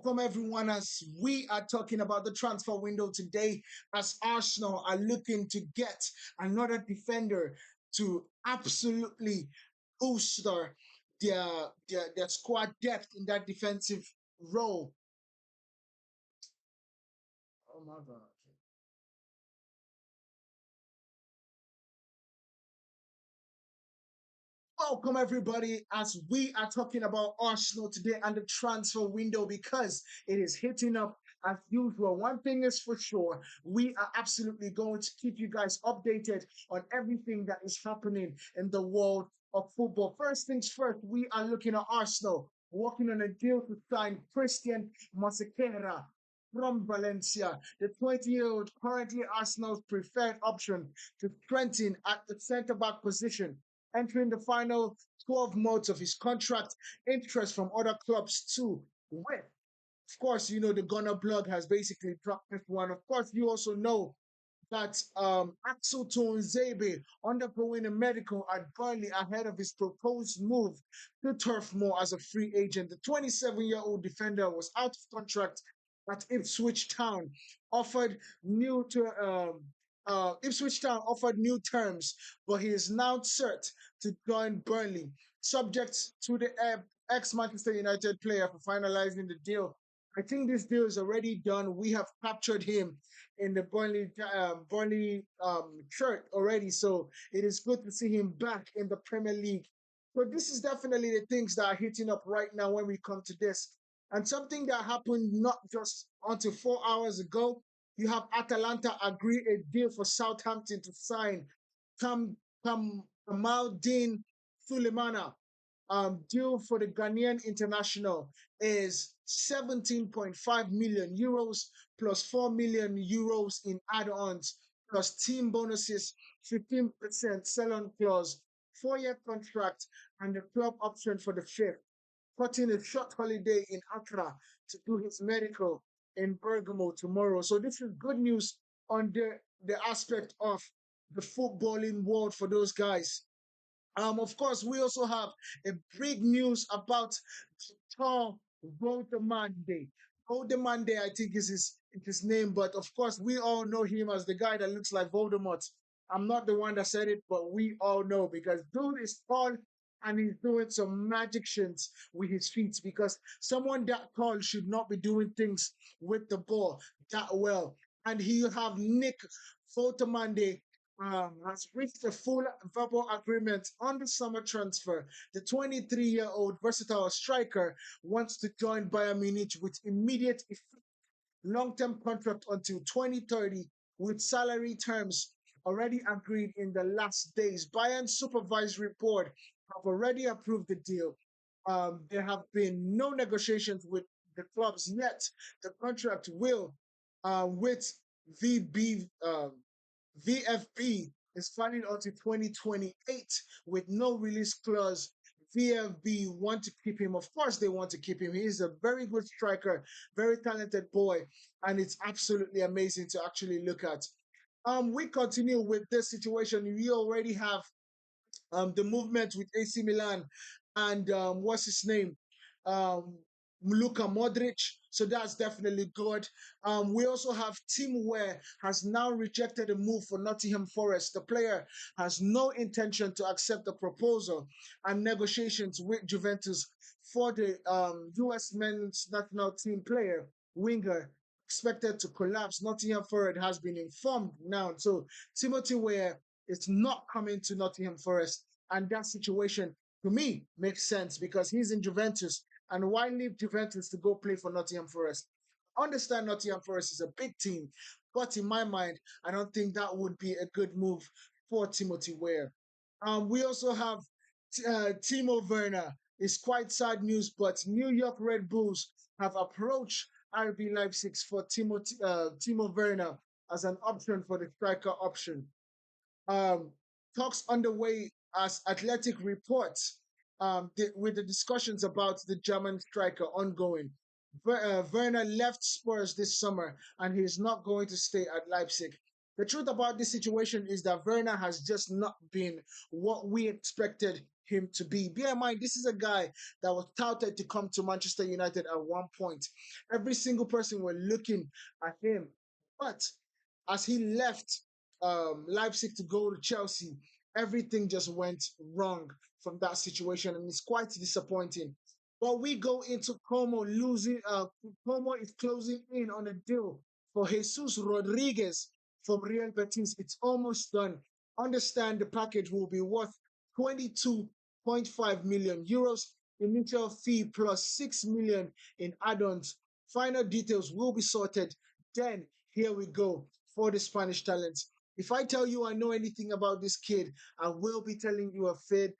Welcome everyone as we are talking about the transfer window today as Arsenal are looking to get another defender to absolutely boost their squad depth in that defensive role. Oh my god. Welcome everybody as we are talking about Arsenal today and the transfer window because it is hitting up as usual. One thing is for sure, we are absolutely going to keep you guys updated on everything that is happening in the world of football. First things first, we are looking at Arsenal working on a deal to sign Christian Mosquera from Valencia. The 20-year-old currently Arsenal's preferred option to strengthen at the centre back position entering the final 12 months of his contract, interest from other clubs too. With, of course, the Gunner blog has basically dropped this one. Of course, you also know that Axel Tuanzebe undergoing a medical at Burnley ahead of his proposed move to Turf Moor as a free agent. The 27-year-old defender was out of contract at Ipswich Town, offered new to Ipswich Town offered new terms, but he is now set to join Burnley, subject to the ex-Manchester United player for finalizing the deal. I think this deal is already done. We have captured him in the Burnley shirt already, so it is good to see him back in the Premier League. But this is definitely the things that are hitting up right now when we come to this. And something that happened not just until 4 hours ago, you have Atalanta agree a deal for Southampton to sign Kam Kamaldeen Sulemana. Due for the Ghanaian international is 17.5 million euros plus 4 million euros in add-ons plus team bonuses, 15% sell-on clause, 4-year contract, and the club option for the fifth. Putting a short holiday in Accra to do his medical in Bergamo tomorrow. So this is good news on the aspect of the footballing world for those guys. Of course, we also have a big news about Tom Voldemande. Voldemande, I think is his name, but of course, we all know him as the guy that looks like Voldemort. I'm not the one that said it, but we all know because dude is tall and he's doing some magic shins with his feet because someone that tall should not be doing things with the ball that well. And he have Nick Voldemande has reached a full verbal agreement on the summer transfer. The 23-year-old versatile striker wants to join Bayern Munich with immediate effect, long-term contract until 2030 with salary terms already agreed in the last days. Bayern's supervisory board have already approved the deal. There have been no negotiations with the clubs yet. The contract will, with VB, VFB is funding until 2028 with no release clause. VFB want to keep him. Of course, they want to keep him. He is a very good striker, very talented boy, and it's absolutely amazing to actually look at. We continue with this situation. We already have the movement with AC Milan and what's his name? Um, Luka Modric. So that's definitely good. We also have Team Ware has now rejected a move for Nottingham Forest. The player has no intention to accept the proposal and negotiations with Juventus for the US men's national team player, winger, expected to collapse. Nottingham Forest has been informed now. So Timothy Ware is not coming to Nottingham Forest. And that situation, to me, makes sense because he's in Juventus. And why leave Juventus to go play for Nottingham Forest? I understand Nottingham Forest is a big team, but in my mind, I don't think that would be a good move for Timothy Ware. We also have Timo Werner. It's quite sad news, but New York Red Bulls have approached RB Leipzig for Timo Werner as an option for the striker option. Um, Talks underway as Athletic reports with the discussions about the German striker ongoing. Werner left Spurs this summer and he is not going to stay at Leipzig. The truth about this situation is that Werner has just not been what we expected him to be. Bear in mind, this is a guy that was touted to come to Manchester United at one point. Every single person were looking at him. But as he left Leipzig to go to Chelsea, everything just went wrong from that situation, and it's quite disappointing. But we go into Como losing. Como is closing in on a deal for Jesus Rodriguez from Real Betis. It's almost done. Understand the package will be worth 22.5 million euros. Initial fee plus 6 million in add-ons. Final details will be sorted. Then here we go for the Spanish talents. If I tell you I know anything about this kid, I will be telling you a fib,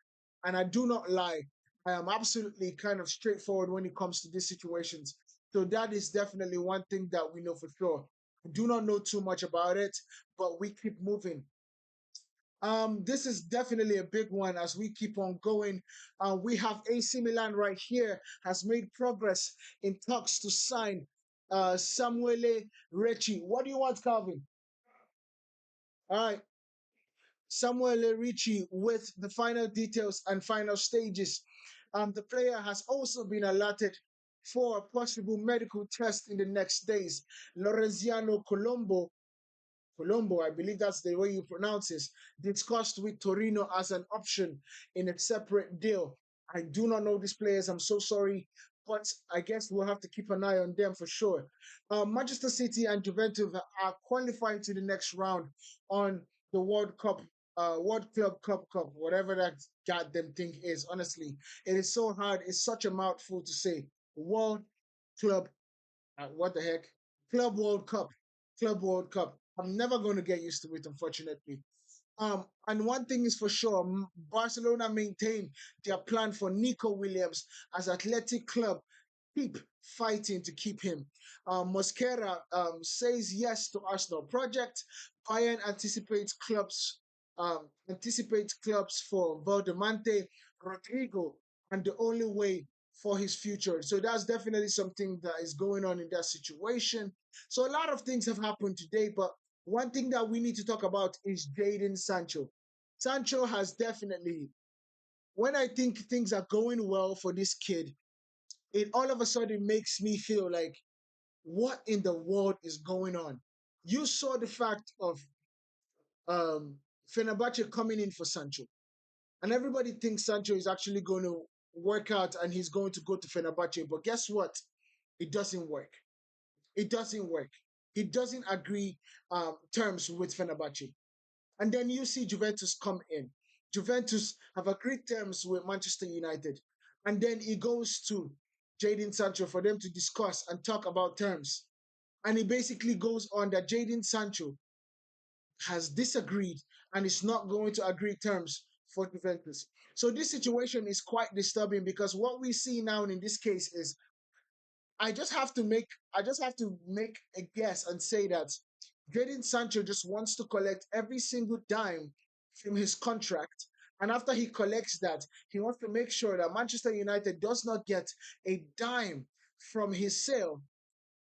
and I do not lie. I am absolutely kind of straightforward when it comes to these situations. So that is definitely one thing that we know for sure. I do not know too much about it, but we keep moving. This is definitely a big one as we keep on going. We have AC Milan right here has made progress in talks to sign Samuele Ricci. What do you want, Calvin? All right, Samuele Ricci with the final details and final stages. The player has also been allotted for a possible medical test in the next days. Lorenziano Colombo, I believe that's the way you pronounce it, discussed with Torino as an option in a separate deal. I do not know these players. I'm so sorry, but I guess we'll have to keep an eye on them for sure. Manchester City and Juventus are qualifying to the next round on the World Cup, World Club Cup, whatever that goddamn thing is. Honestly, it is so hard. It's such a mouthful to say. World Club what the heck? Club World Cup. Club World Cup. I'm never going to get used to it, unfortunately. And one thing is for sure, Barcelona maintain their plan for Nico Williams as Athletic Club keep fighting to keep him. Mosquera says yes to Arsenal project. Bayern anticipates clubs for Valdemante, Rodrigo, and the only way for his future. So that's definitely something that is going on in that situation. So a lot of things have happened today, but one thing that we need to talk about is Jadon Sancho. Sancho has definitely, when I think things are going well for this kid, it all of a sudden makes me feel like, what in the world is going on? You saw the fact of um, Fenerbahce coming in for Sancho, and everybody thinks Sancho is actually going to work out and he's going to go to Fenerbahce. But guess what? It doesn't work. It doesn't work. He doesn't agree terms with Fenerbahce. And then you see Juventus come in. Juventus have agreed terms with Manchester United. And then he goes to Jadon Sancho for them to discuss and talk about terms. And he basically goes on that Jadon Sancho has disagreed and is not going to agree terms for Juventus. So this situation is quite disturbing because what we see now in this case is I just have to make a guess and say that Jadon Sancho just wants to collect every single dime from his contract. And after he collects that, he wants to make sure that Manchester United does not get a dime from his sale.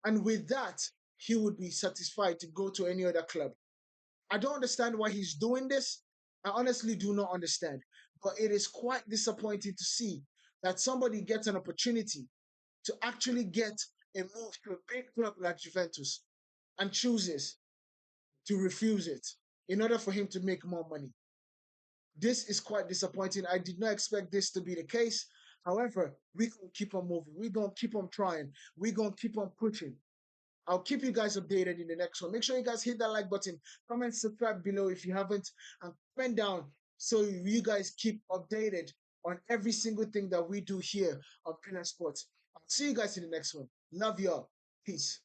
And with that, he would be satisfied to go to any other club. I don't understand why he's doing this. I honestly do not understand. But it is quite disappointing to see that somebody gets an opportunity to actually get a move to a big club like Juventus and chooses to refuse it in order for him to make more money. This is quite disappointing. I did not expect this to be the case. However, we're going to keep on moving. We're going to keep on trying. We're going to keep on pushing. I'll keep you guys updated in the next one. Make sure you guys hit that like button, comment, subscribe below if you haven't, and comment down so you guys keep updated on every single thing that we do here on Pillar Sports. I'll see you guys in the next one. Love y'all. Peace.